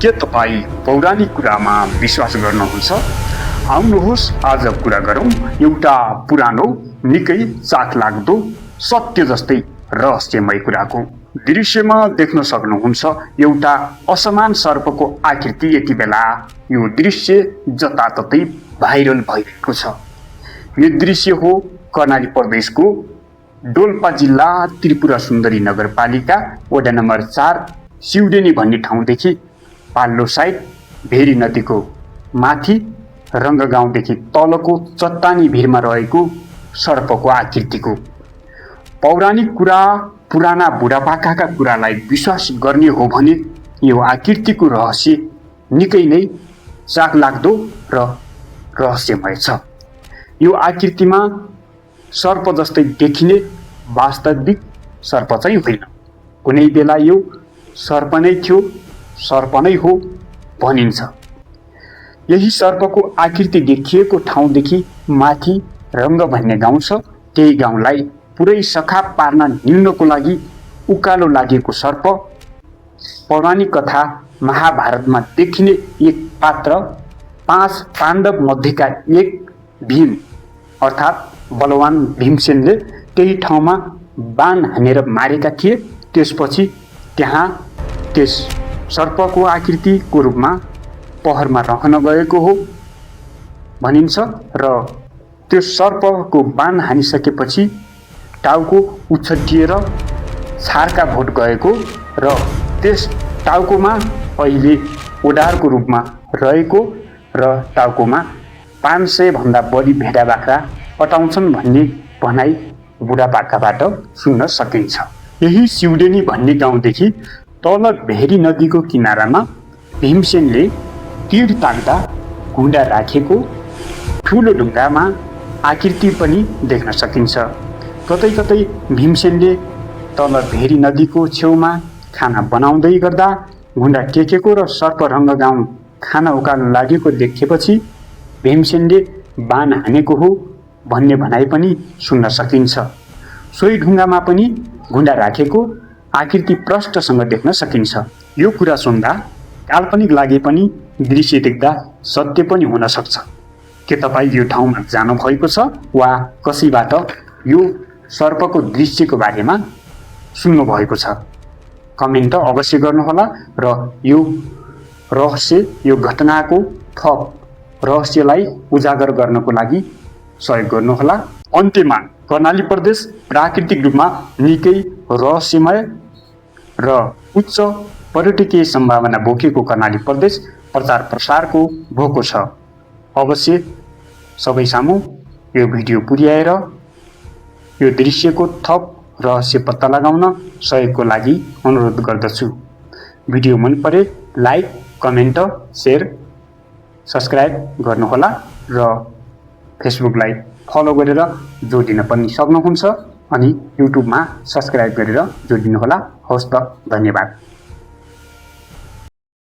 के तपाईँ पौराणिक कुरामा विश्वास गर्नुहुन्छ? आउनुहोस् आज कुरा गरौँ एउटा पुरानो निकै चाखलाग्दो सत्य जस्तै रहस्यमय कुराको। दृश्यमा देख्न सक्नुहुन्छ एउटा असमान सर्पको आकृति। यति बेला यो दृश्य जताततै भाइरल भइरहेको छ। यो दृश्य हो कर्णाली प्रदेशको डोल्पा जिल्ला त्रिपुरा सुन्दरी नगरपालिका वडा नम्बर 4 सिउडेनी भन्ने ठाउँदेखि पाल्लो साइड भेरी नदीको माथि रङ्ग गाउँदेखि तलको चट्टानी भिरमा रहेको सर्पको आकृतिको। पौराणिक कुरा, पुराना बुढापाकाका कुरालाई विश्वास गर्ने हो भने यो आकृतिको रहस्य निकै नै चाखलाग्दो र रहस्यमय छ। यो आकृतिमा सर्प जस्तै देखिने वास्तविक सर्प चाहिँ होइन। कुनै बेला यो सर्प नै थियो, सर्प नै हो भनिन्छ। यही सर्पको आकृति देखिएको ठाउँदेखि माथि रङ्ग भन्ने गाउँ छ। त्यही गाउँलाई पुरै सखाप पार्न निल्नको लागि उकालो लागेको सर्प पौराणिक कथा महाभारतमा देखिने एक पात्र 5 पाण्डव मध्येका एक भीम अर्थात् बलवान भीमसेनले त्यही ठाउँमा बाण हानेर मारेका थिए। त्यसपछि त्यहाँ त्यस सर्पको आकृतिको रूपमा पहरमा रहन गएको हो भनिन्छ र त्यो सर्पको बाण हानिसकेपछि टाउको उछटिएर छारका भोट गएको र त्यस टाउकोमा अहिले ओडारको रूपमा रहेको र टाउकोमा 500 भन्दा बढी भेडा बाख्रा अटाउँछन् भन्ने भनाइ बुढापाकाबाट सुन्न सकिन्छ। यही सिउडेनी भन्ने गाउँदेखि तल भेरी नदीको किनारामा भीमसेनले तीर ताक्दा घुँडा राखेको ठुलो ढुङ्गामा आकृति पनि देख्न सकिन्छ। कतै कतै भीमसेनले तल भेरी नदीको छेउमा खाना बनाउँदै गर्दा घुँडा टेकेको र सर्परङ्ग गाउँ खाना उकालो लागेको देखेपछि भीमसेनले बाण हानेको हो भन्ने भनाइ पनि सुन्न सकिन्छ। सोही ढुङ्गामा पनि घुँडा राखेको आकृति प्रष्टसँग देख्न सकिन्छ। यो कुरा सुन्दा काल्पनिक लागे पनि दृश्य देख्दा सत्य पनि हुन सक्छ। के तपाईँ यो ठाउँमा जानु भएको छ वा कसैबाट यो सर्पको दृश्यको बारेमा सुन्नु भएको छ? कमेन्ट अवश्य गर्नुहोला र यो रहस्य, यो घटनाको थप रहस्यलाई उजागर गर्नको लागि सहयोग गर्नुहोला। अन्त्यमा कर्णाली प्रदेश प्राकृतिक रूपमा निकै रहस्यमय र उच्च पर्यटकीय सम्भावना बोकेको कर्णाली प्रदेश प्रचार प्रसारको भोको छ। अवश्य सबै सामु यो भिडियो पुर्याएर यो दृश्यको थप रहस्य पत्ता लगाउन सहयोगको लागि अनुरोध गर्दछु। भिडियो मन परे लाइक, कमेन्ट, सेयर, सब्सक्राइब गर्नुहोला र फेसबुकलाई फलो गरेर जोडिन पनि सक्नुहुन्छ अनि युट्युबमा सब्सक्राइब गरेर जोडिनुहोला। हवस् त, धन्यवाद।